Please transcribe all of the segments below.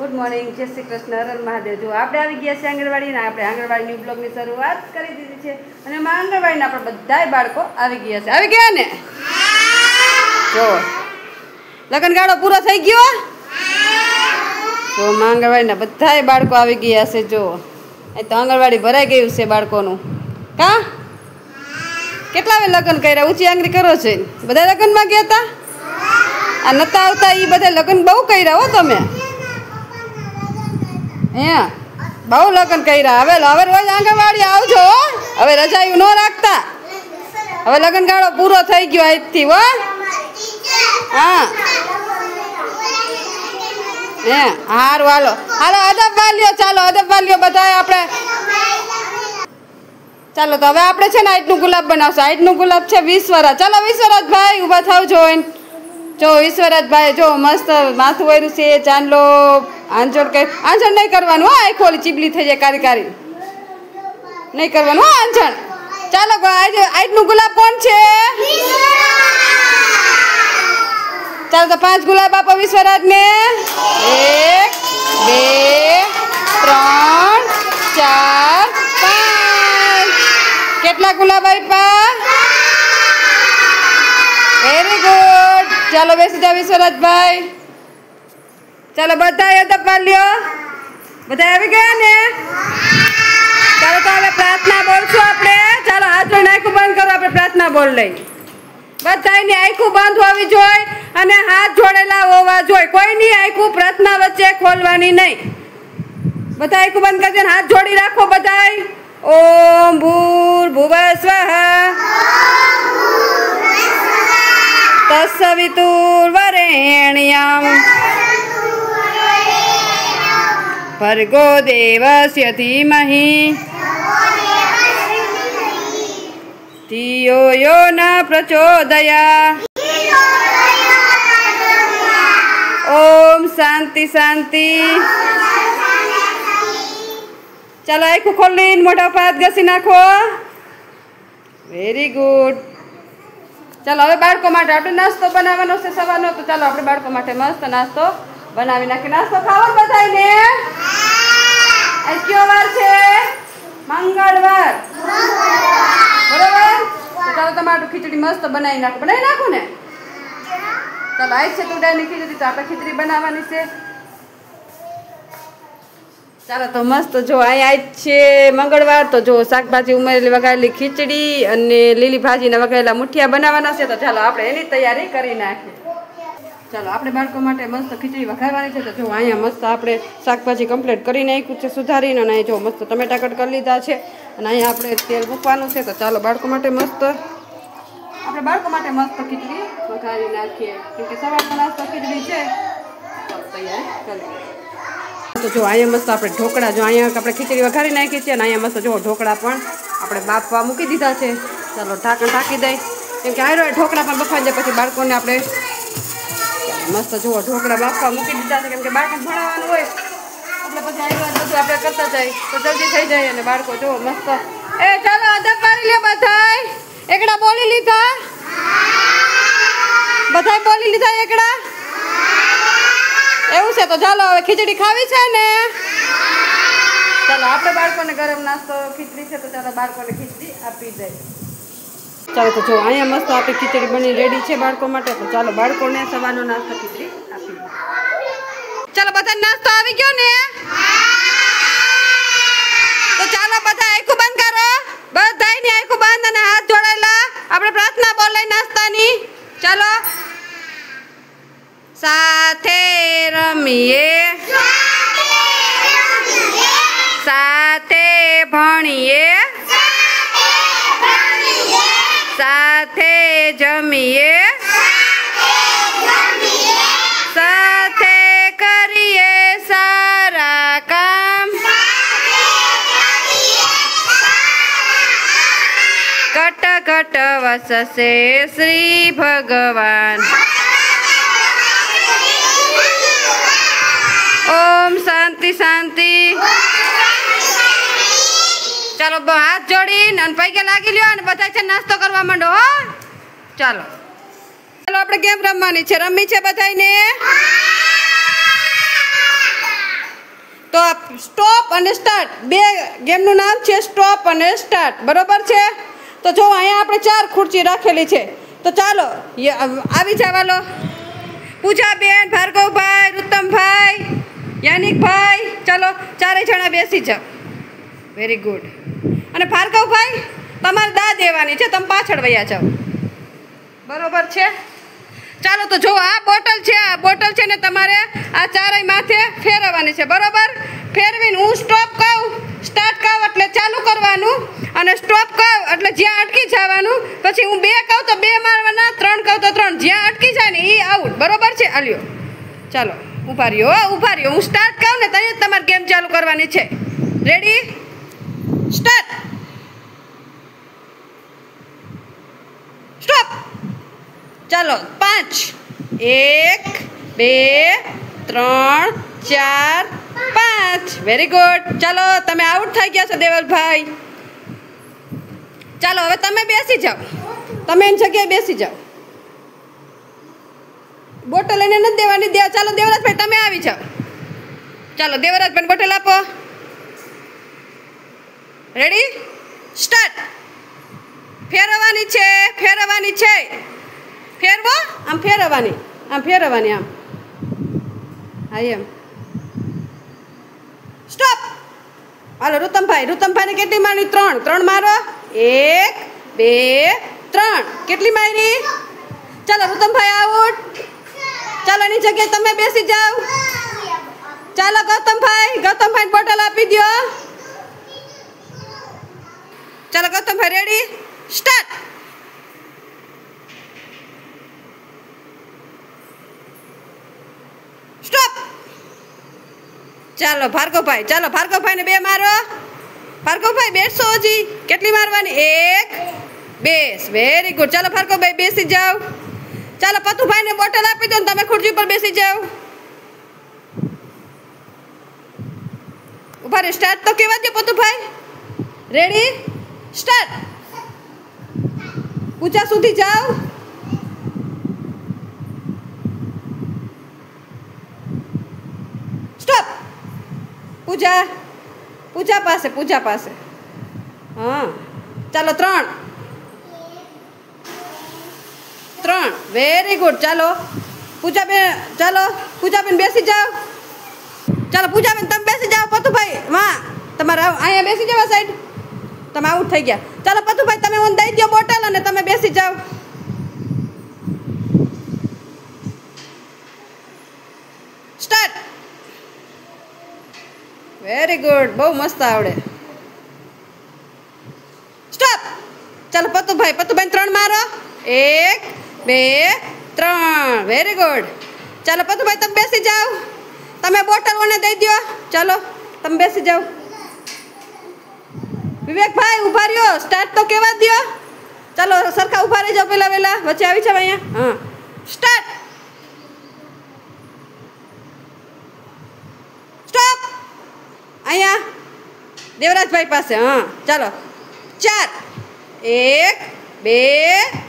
Good morning, जय श्री कृष्ण, हर महादेव। जो આપણે આવી ગયા છે આંગણવાડી, ને આપણે આંગણવાડીની બ્લોગની શરૂઆત કરી દીધી છે અને એમાં આંગણવાડીના આપણા બધાય બાળકો આવી ગયા છે। આવી ગયા ને? જો લગનગાળો પૂરો થઈ ગયો। તો આંગણવાડીના બધાય બાળકો આવી ગયા છે। જો એ તો આંગણવાડી ભરાઈ ગયું છે બાળકોનું। કા કેટલા વે લગ્ન કર્યા? ઊંચી આંગળી કરો છે। બધા લગ્નમાં ગયા હતા? આ નતા આવતા એ બધા લગ્ન બહુ કર્યા હો તમે। અહીંયા બહુ લગ્ન કર્યા। હવે રોજ આંગણવાડી આવજો। હવે રજાયું ન રાખતા। હવે લગ્નગાળો પૂરો થઈ ગયો આજથી હો। હા હે હારું હાલો હાલો અદબ વાલ્યો। ચાલો અદબ વાલ્યો બધા આપણે। ચાલો તો હવે આપણે છે ને આઈટનું ગુલાબ બનાવશું। આઈટનું ગુલાબ છે વિશ્વરાજ। ચાલો વિશ્વરાજભાઈ ઊભા થાવ। જો વિશ્વરાજભાઈ જો મસ્ત માથું વર્યું છે। ચાંદલો આંચળ કે આંચળ નહીં કરવાનું હો। આખો ઓલી ચીબલી થઈ જાય કારી કારી નહીં કરવાનું હો આંચળ। ચાલો આઈટનું ગુલાબ કોણ છે? ચાલો તો 5 ગુલાબ આપો વિશ્વરાજને। 1 2 3 4 5 કેટલા ગુલાબ આપ્યા? Very good. ચાલો બેસી જાઓ વિશ્વરાજભાઈ। ચાલો બધા અદબ વાલ્યો બધા આવી ગયા ને? ચાલો તો હવે પ્રાર્થના બોલશું આપણે। ચાલો હાથ જોઈને આંખું બંધ કરો। આપણે પ્રાર્થના બોલ લઈ। બધાની આંખું બંધ હોવી જોઈએ અને હાથ જોડેલા હોવા જોઈએ। કોઈની આંખું પ્રાર્થના વચ્ચે ખોલવાની નહીં। બધા આંખું બંધ કરજો, હાથ જોડી રાખો બધાય। ઓમ ભૂર્ભુવઃ સ્વઃ તત્સવિતુર્વરેણ્યં ભર્ગો દેવસ્ય ધીમહિ ધિયો યો ન પ્રચોદયાત્। ઓમ શાંતિ શાંતિ। ચાલો આખું ખોલીને મોઢા પર હાથ ઘસી નાખો। Very good. ચાલો હવે બાળકો માટે આપણે નાસ્તો બનાવવાનો છે સવારનો। તો ચાલો આપણે બાળકો માટે મસ્ત નાસ્તો બનાવી નાખીએ। નાસ્તો ખાવો બધાને? આજ કયો વાર છે? મંગળવાર, બરોબર? તો ચાલો તમારું ખીચડી મસ્ત બનાવી નાખો ને? ચાલો આજ છે તુડાની ખીચડી, તો આપણે ખીચડી બનાવવાની છે। ચાલો તો મસ્ત જો અહીંયા આજ છે મંગળવાર, તો જો શાકભાજી ઉમેરેલી વઘારેલી ખીચડી અને લીલી ભાજીના વઘારેલા મુઠિયા બનાવવાના છે। તો ચાલો આપણે એની તૈયારી કરી નાખીએ। ચાલો આપણે બાળકો માટે મસ્ત ખીચડી વઘારવાની છે। તો જો અહીંયા મસ્ત આપણે શાકભાજી કમ્પ્લીટ કરી નાખ્યું છે સુધારીને, અને અહીં જો મસ્ત ટમેટા કટ કરી લીધા છે અને અહીંયા આપણે તેલ મૂકવાનું છે। તો ચાલો બાળકો માટે મસ્ત ખીચડી વઘારી નાખીએ, કેમ કે સવારનો નાસ્તો ખીચડી છે। ચાલો તૈયારી કરી। તો જો અહીંયા મસ્ત આપણે ઢોકળા, જો અહીંયા આપણે ખીચડી વઘારી નાખી છે અને અહીંયા મસ્ત જો ઢોકળા પણ આપણે બાફવા મૂકી દીધા છે। ચાલો ઢાંકણ ઢાંકી દઈ, કેમ કે આયરો ઢોકળા પણ બફાઈ જાય પછી બાળકોને આપણે મસ્ત જુઓ ઢોકળા બાફવા મૂકી દીધા છે, કેમ કે બાળકોને ભણાવવાનું હોય એટલે પછી આયરો બધું આપણે કરતા જાય તો જલ્દી થઈ જાય અને બાળકો જુઓ મસ્ત। એ ચાલો અદબ પાડી લ્યો બધાય। એકડા બોલી લીધા? બધાય બોલી લીધા એકડા? એવું છે? તો ચાલો હવે ખીચડી ખાવી છે ને? ચાલો આપણે બાળકોને ગરમ નાસ્તો ખીચડી છે, તો ચાલો બાળકોને ખીચડી આપી દઈએ। ચાલો તો જો અહીંયા મસ્ત આપણી ખીચડી બની રેડી છે બાળકો માટે। તો ચાલો બાળકોને સવારનો નાસ્તો ખીચડી આપી દઈએ। ચાલો બધા નાસ્તો આવી ગયો ને? તો ચાલો બધા આંખું બંધ કરો। બધાયની આંખું બંધ અને હાથ જોડાયેલા। આપણે પ્રાર્થના બોલાય નાસ્તાની। ચાલો સાથે રમીએ, સાથે ભણીએ, સાથે જમીએ, સાથે કરીએ સારા કામ, કટ કટ વસશે શ્રી ભગવાન। ઓમ શાંતિ શાંતિ। ચાલો હાથ જોડીને અને પૈકે લાગી લ્યો અને બધા છે નાસ્તો કરવા માંડો હો। ચાલો ચાલો આપણે ગેમ રમવાની છે। રમી છે બધાને? સ્ટોપ સ્ટોપ અને સ્ટાર્ટ બે ગેમનું નામ છે સ્ટોપ અને સ્ટાર્ટ બરોબર છે તો જો અહીંયા આપણે 4 ખુરશી રાખેલી છે તો ચાલો આવી જવાલો પૂજાબેન ભાર્ગવભાઈ રૂતમભાઈ યાનિકભાઈ ચાલો ચારેય જણા બેસી જાઓ વેરી ગુડ અને ભાર્ગવભાઈ તમારે દા દેવાની છે તમે પાછળ વયા જાઓ બરોબર છે ચાલો તો જો આ બોટલ છે ને તમારે આ ચારેય માથે ફેરવવાની છે બરોબર ફેરવીને હું સ્ટોપ કહું સ્ટાર્ટ કહું એટલે ચાલુ કરવાનું અને સ્ટોપ કહું એટલે જ્યાં અટકી જવાનું પછી હું 2 કહું તો 2 મારવાના 3 કહું તો 3 જ્યાં અટકી જાય ને એ આઉટ બરોબર છે આલ્યો ચાલો ઊભા રહ્યો હું સ્ટાર્ટ કહું ને ત્યાં જ તમારે ગેમ ચાલુ કરવાની છે રેડી સ્ટાર્ટ સ્ટોપ ચાલો 5 1 2 3 4 5 વેરી ગુડ ચાલો તમે આઉટ થઈ ગયા છો દેવલભાઈ ચાલો હવે તમે બેસી જાઓ તમે એની જગ્યાએ બેસી જાઓ બોટલ એને નથી દેવાની ચાલો દેવરાજભાઈ તમે આવી જાઓ ચાલો દેવરાજભાઈ બોટલ આપો રેડી સ્ટાર્ટ ફેરવવાની છે ફેરવો આમ ફેરવવાની આમ એમ સ્ટોપ હાલો રૂતમભાઈને કેટલી મારી 3 મારો 1 2 3 કેટલી મારી ચાલો રૂતમભાઈ આઉટ ચાલો એની જગ્યાએ તમે બેસી જાઓ ચાલો ગૌતમભાઈ બોટલ આપી દો ચાલો ગૌતમભાઈ રેડી સ્ટાર્ટ સ્ટોપ ચાલો ભાર્ગવભાઈને 2 મારો ભાર્ગવભાઈ બેસો હજી કેટલી મારવાની 1 2 વેરી ગુડ ચાલો ભાર્ગવભાઈ બેસી જાઓ ચાલો પતુભાઈને બોટલ આપી દો ને તમે ખુરશી પર બેસી જાઓ ઉભા રે સ્ટાર્ટ તો કેવા દો પતુભાઈ રેડી સ્ટાર્ટ પૂજા સુધી જાઓ સ્ટોપ પૂજા પાસે હા ચાલો 3 વેરી ગુડ ચાલો પૂજાબેન બેસી જાઓ ચાલો પૂજાબેન તમે બેસી જાઓ પતુભાઈ વાહ તમારે અહીંયા બેસી જાઓ સાઈડ તમે આઉટ થઈ ગયા ચાલો પતુભાઈ તમે મને દઈ દો બોટલ અને તમે બેસી જાઓ સ્ટાર્ટ વેરી ગુડ બહુ મસ્ત આવડે સ્ટોપ ચાલો પતુભાઈ 3 મારો 1 2 3 વેરી ગુડ ચાલો પતુભાઈ તમે બેસી જાઓ તમે બોટલ મને દઈ દો ચાલો તમે બેસી જાઓ વિવેકભાઈ ઉભા રહ્યો સ્ટાર્ટ તો કેવા દો ચાલો સરખા ઉભા રહી જાઓ પેલા વચ્ચે આવી જાવ અહીંયા હા સ્ટાર્ટ સ્ટોપ અહીંયા દેવરાજભાઈ પાસે હા ચાલો 4 1 2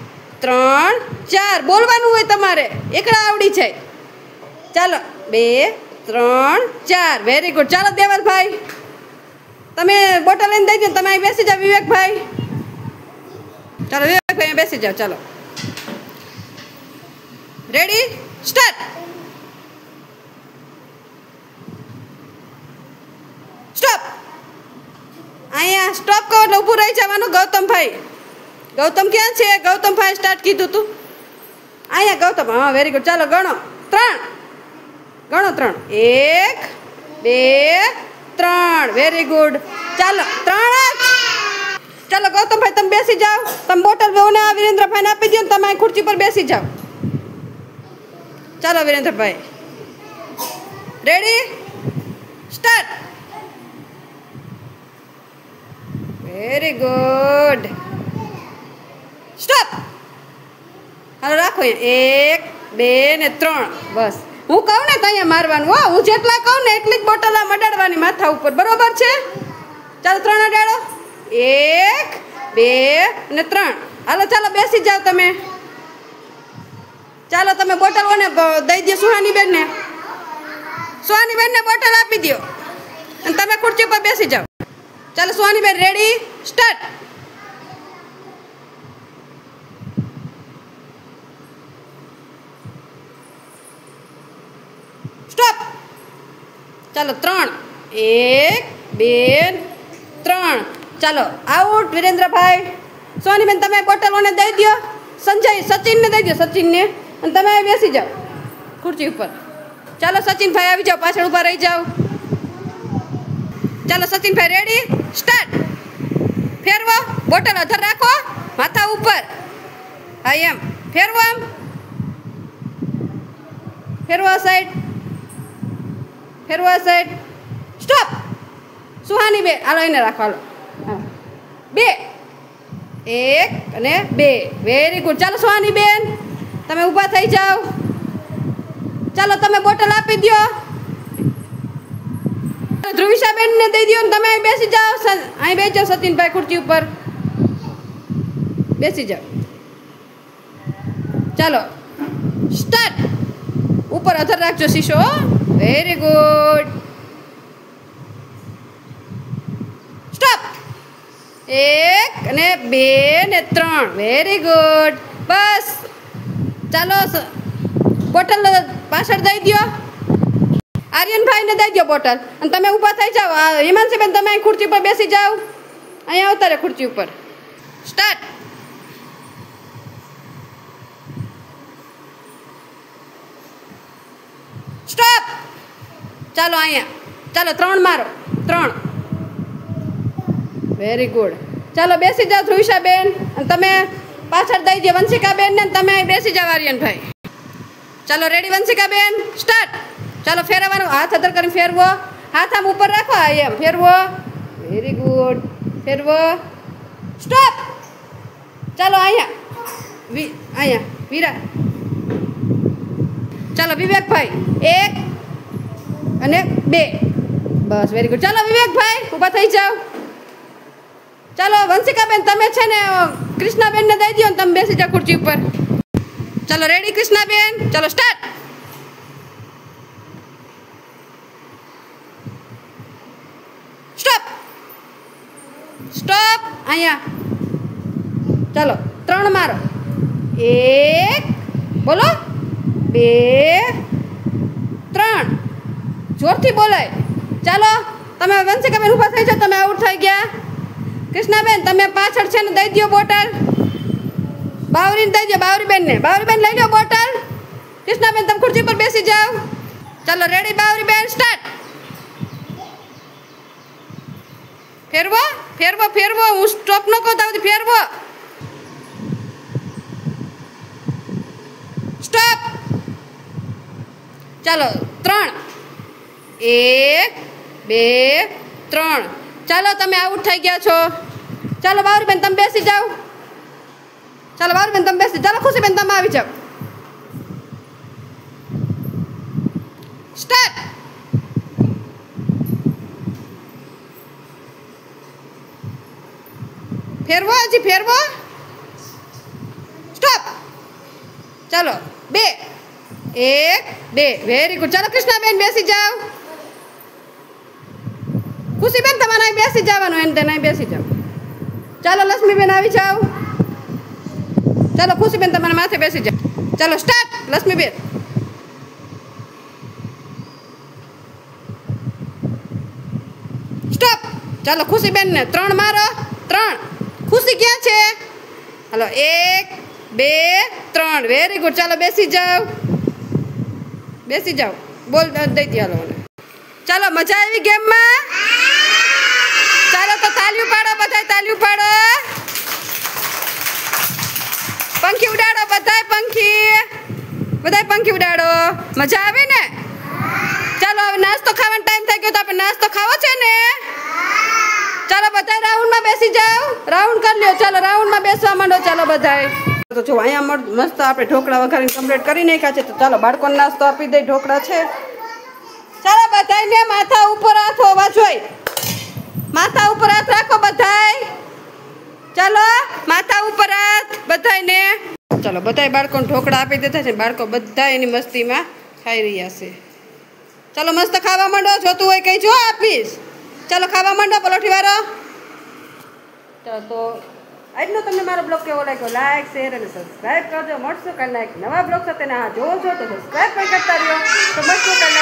3 4 બોલવાનું હોય તમારે એકડા આવડી જાય ચાલો 2 3 4 વેરી ગુડ ચાલો દેવલભાઈ તમે બોટલ લઈને દઈ દો તમે અહીં બેસી જાઓ વિવેકભાઈ ચાલો વિવેકભાઈ અહીં બેસી જાઓ ચાલો રેડી સ્ટાર્ટ સ્ટોપ અહીંયા સ્ટોપ કહો એટલે ઊભું રહી જવાનું ગૌતમ ક્યાં છે ગૌતમભાઈ સ્ટાર્ટ કીધું તું અહીંયા ગૌતમ હા વેરી ગુડ ચાલો ગણો 3 1 2 3 વેરી ગુડ ચાલો 3 ચાલો ગૌતમભાઈ તમે બેસી જાઓ તમે બોટલ બેઉને વિરેન્દ્રભાઈને આપી દો ને તમે અહીં ખુરશી પર બેસી જાઓ ચાલો Virendrabhai ready start very good stop હાલો રાખો 1 2 ને 3 બસ હું કહું ને ત્યાં મારવાનું હો હું જેટલા કહું ને એટલી જ બોટલ આમ અડાડવાની માથા ઉપર બરોબર છે ચાલો 3 અડાડો 1 2 ને 3 હાલો ચાલો બેસી જાઓ તમે ચાલો તમે બોટલ ઓને દઈ દો સુહાનીબેનને બોટલ આપી દો અને તમે ખુરશી ઉપર બેસી જાઓ. ચાલો સુહાનીબેન રેડી સ્ટાર્ટ. સ્ટોપ. ચાલો 3 1 2 3. ચાલો આઉટ વિરેન્દ્રભાઈ. સોનીબેન તમે બોટલોને દઈ દો. સંજય સચિનને દઈ દો સચિનને અને તમે બેસી જાઓ ખુરશી ઉપર. ચાલો સચિનભાઈ આવી જાઓ પાછળ ઊભા રહી જાઓ. ચાલો સચિનભાઈ રેડી સ્ટાર્ટ. ફેરવો બોટલ અધર રાખો માથા ઉપર. હા એમ ફેરવો આમ ફેરવો સાઈડ ફેરવો સાઈડ. સ્ટોપ. સુહાનીબેન હાલો એને રાખો હાલો. 2 1 અને 2 વેરી ગુડ. ચાલો સુહાનીબેન તમે ઊભા થઈ જાઓ. ચાલો તમે બોટલ આપી દો. ધ્રુવિશાબેનને દઈ દો ને તમે અહીં બેસી જાઓ. અહીં બેસી જાઓ સચિનભાઈ ખુરશી ઉપર બેસી જાઓ. ચાલો સ્ટાર્ટ. ઉપર અધર રાખજો શીશો. Very good. સ્ટોપ. 1 અને 2 ને 3 વેરી ગુડ. બસ ચાલો બોટલ પાછળ દઈ દો. આર્યનભાઈને દઈ દો બોટલ અને તમે ઊભા થઈ જાઓ. હિમાંશીબેન તમે અહીં ખુરશી ઉપર બેસી જાઓ. અહીંયા આવતા રહે ખુરશી ઉપર. સ્ટાર્ટ. સ્ટોપ. ચાલો અહીંયા ચાલો 3 મારો 3 વેરી ગુડ. ચાલો બેસી જાઓ ધ્રુવિશાબેન અને તમે પાછળ દઈ દો વંશિકાબેન ને તમે અહીં બેસી જાઓ આર્યનભાઈ. ચાલો રેડી વંશિકાબેન સ્ટાર્ટ. ચાલો ફેરવવાનો હાથ અધર કરીને ફેરવો. હાથ આમ ઉપર રાખો. એમ ફેરવો વેરી ગુડ. ફેરવો. સ્ટોપ. ચાલો અહીંયા અહીંયા વીરા. ચાલો વિવેકભાઈ 1 અને 2 બસ વેરી ગુડ. ચાલો વિવેકભાઈ ઊભા થઈ જાઓ. ચાલો વંશિકાબેન તમે છે ને કૃષ્ણાબેનને દઈ દો ને તમે બેસી જાઓ ખુરશી ઉપર. ચાલો રેડી કૃષ્ણાબેન. ચાલો સ્ટાર્ટ. સ્ટોપ. સ્ટોપ. અહીંયા ચાલો 3 મારો 1 બોલો 2 3 જોરથી બોલાય. ચાલો તમે વંશિકાબેન ઊભા થઈ જાઓ. તમે આઉટ થઈ ગયા. કૃષ્ણાબેન તમે પાછળ છે ને દઈ દો બોટલ. બાવરીને દઈ દો બાવરીબેનને. બાવરીબેન લઈ લો બોટલ. કૃષ્ણાબેન તમે ખુરશી પર બેસી જાઓ. ચાલો રેડી બાવરીબેન સ્ટાર્ટ. ફેરવો ફેરવો ફેરવો. હું સ્ટોપ ન કહું તો ફેરવો. સ્ટોપ. ચાલો 3 1 2 3. ચાલો તમે આઉટ થઈ ગયા છો. ચાલો બાવરીબેન તમે બેસી જાઓ. ચાલો બાવરીબેન તમે બેસી. ચાલો ખુશીબેન તમે આવી જાઓ. સ્ટાર્ટ. ફેરવો હજી ફેરવો. સ્ટોપ. ચાલો 2 1 2 વેરી ગુડ. ચાલો કૃષ્ણાબેન બેસી જાઓ. ખુશીબેન તમારે અહીં બેસી જવાનું. એને તેને અહીં બેસી જાઓ. ચાલો લક્ષ્મીબેન આવી જાઓ. ચાલો ખુશીબેન તમારા માથે બેસી જાઓ. ચાલો સ્ટાર્ટ. લક્ષ્મીબેન સ્ટોપ. ચાલો ખુશીબેનને 3 મારો 3. ખુશી ક્યાં છે? હાલો 1 2 3 વેરી ગુડ. ચાલો બેસી જાઓ. બેસી જાઓ. બોલ દઈ દો હાલો મને. ચાલો મજા આવી ગેમમાં? ચાલો તો તાલીઓ પાડો બધાય. તાલીઓ પાડો. પંખી ઉડાડો બધાય. બધાય પંખી ઉડાડો. મજા આવી ને? ચાલો હવે નાસ્તો ખાવાનો ટાઈમ થઈ ગયો તો આપણે નાસ્તો ખાવો છે ને? ચાલો બધા રાઉન્ડમાં બેસી જાઓ. રાઉન્ડ કરી લ્યો. ચાલો રાઉન્ડમાં બેસવા માંડો. ચાલો બધાય. તો જો અહીંયા મસ્ત આપણે ઢોકળા વઘારીને કમ્પ્લીટ કરી નાખ્યા છે. તો ચાલો બાળકોને નાસ્તો આપી દઈ. ઢોકળા છે. ચાલો બધાયને માથા ઉપર હાથ હોવા જોઈએ. માથા ઉપર હાથ રાખો બધાય. ચાલો માથા ઉપર હાથ બધાયને. ચાલો બધાય બાળકોને ઢોકળા આપી દીધા છે. બાળકો બધા એની મસ્તીમાં ખાઈ રહ્યા છે. ચાલો મસ્ત ખાવા માંડો. જોતું હોય કઈ જો આપીશ. ચાલો ખાવા માંડો પલોઠી વાળો. ચાલો તો આજનો તમને મારો બ્લોગ કેવો લાગ્યો લાઈક શેર અને સબસ્ક્રાઈબ કરજો. મળશું કાલના એક નવા બ્લોગ સાથે. હા જોવો છો તો સબસ્ક્રાઈબ પણ કરતા રહ્યો. તો મળશું કાલના